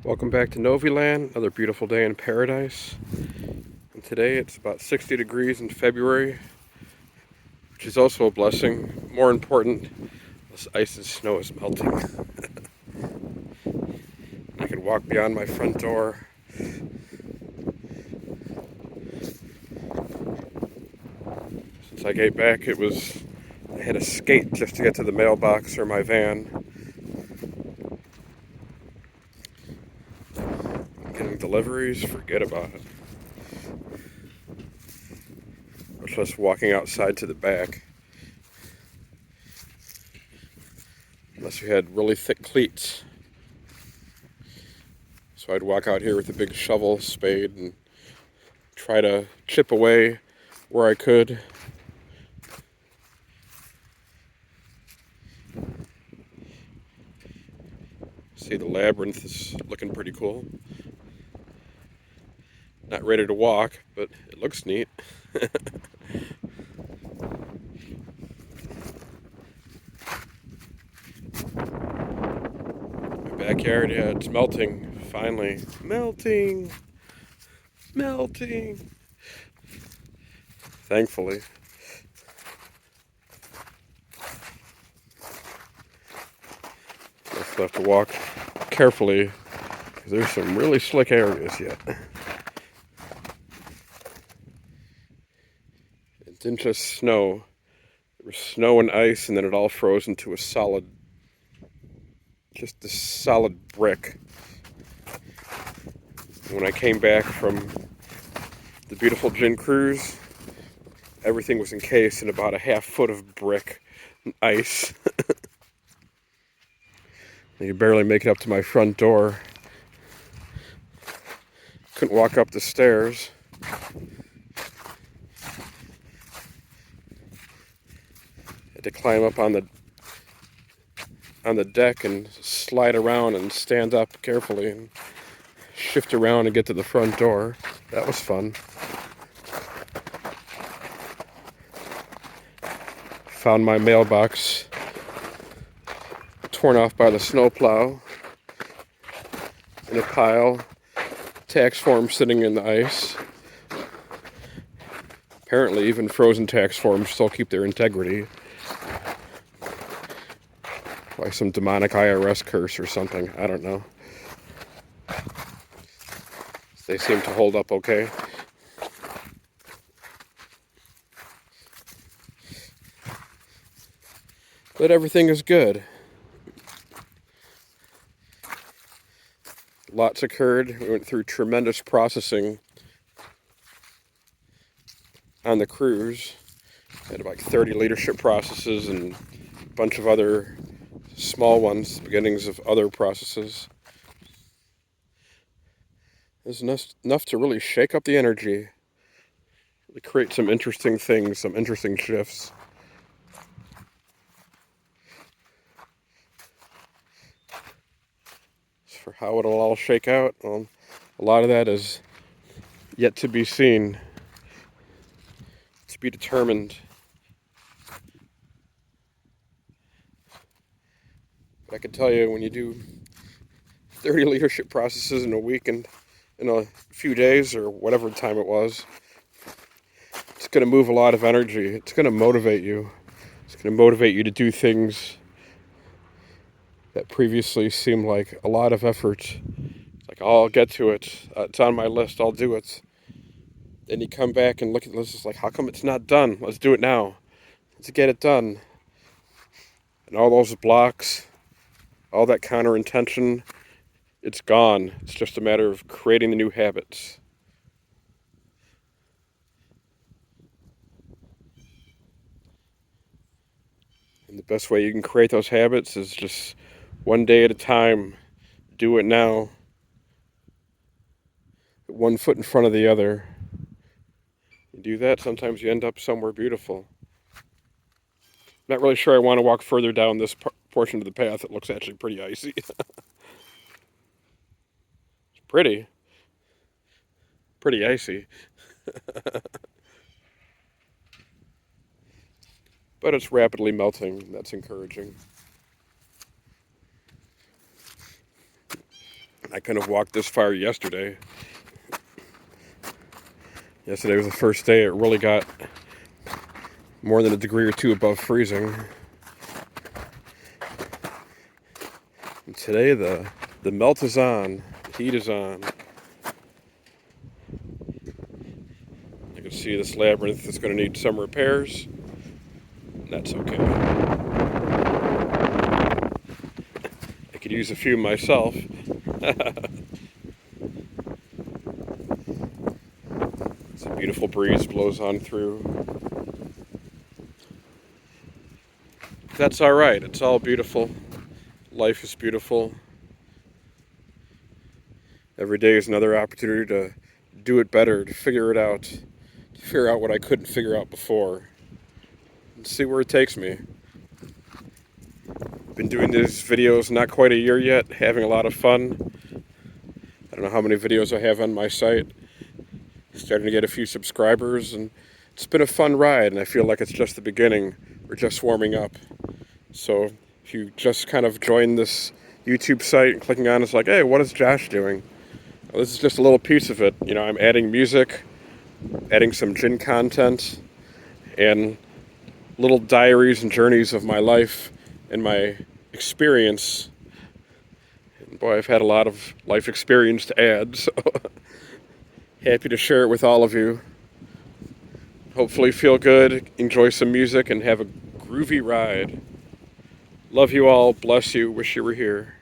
Welcome back to Noviland, another beautiful day in paradise. And today it's about 60 degrees in February, which is also a blessing. More important, this ice and snow is melting. I can walk beyond my front door. Since I got back, I had to skate just to get to the mailbox or my van. Getting deliveries, forget about it. I was just walking outside to the back. Unless you had really thick cleats. So I'd walk out here with a big shovel, spade, and try to chip away where I could. See, the labyrinth is looking pretty cool. Not ready to walk, but it looks neat. My backyard, yeah, it's melting. Finally. Melting! Melting! Thankfully. Just have to walk carefully because there's some really slick areas yet. It didn't just snow. There was snow and ice, and then it all froze into a solid brick. When I came back from the beautiful gin cruise, everything was encased in about a half foot of brick and ice. You could barely make it up to my front door. Couldn't walk up the stairs. Had to climb up on the deck and slide around and stand up carefully and shift around and get to the front door. That was fun. Found my mailbox torn off by the snowplow in a pile. Tax forms sitting in the ice. Apparently even frozen tax forms still keep their integrity. Like some demonic IRS curse or something. I don't know. They seem to hold up okay. But everything is good. Lots occurred. We went through tremendous processing on the cruise. Had like 30 leadership processes and a bunch of other small ones, beginnings of other processes. There's enough to really shake up the energy, really create some interesting things, some interesting shifts. For how it'll all shake out, well, a lot of that is yet to be seen, to be determined. But I can tell you, when you do 30 leadership processes in a week and in a few days or whatever time it was, it's going to move a lot of energy. It's going to motivate you. It's going to motivate you to do things that previously seemed like a lot of effort. It's like, oh, I'll get to it. It's on my list. I'll do it. Then you come back and look at this. It's like, how come it's not done? Let's do it now. Let's get it done. And all those blocks, all that counter-intention, it's gone. It's just a matter of creating the new habits. And the best way you can create those habits is just one day at a time. Do it now. One foot in front of the other. You do that, sometimes you end up somewhere beautiful. Not really sure I want to walk further down this portion of the path. It looks actually pretty icy. It's pretty icy. But it's rapidly melting. That's encouraging. I couldn't have walked this far yesterday. Yesterday was the first day it really got more than a degree or two above freezing. And today the melt is on, the heat is on. You can see this labyrinth is going to need some repairs. And that's okay. I could use a few myself. It's a beautiful breeze blows on through. That's all right. It's all beautiful. Life is beautiful. Every day is another opportunity to do it better, to figure it out, to figure out what I couldn't figure out before, and see where it takes me. Been doing these videos not quite a year yet, having a lot of fun. I don't know how many videos I have on my site. Starting to get a few subscribers, and it's been a fun ride, and I feel like it's just the beginning. We're just warming up. So if you just kind of joined this YouTube site and clicking on it's like, hey, what is Josh doing? Well, this is just a little piece of it. You know, I'm adding music, adding some gin content, and little diaries and journeys of my life and my experience. And boy, I've had a lot of life experience to add, so happy to share it with all of you. Hopefully feel good, enjoy some music, and have a groovy ride. Love you all, bless you, wish you were here.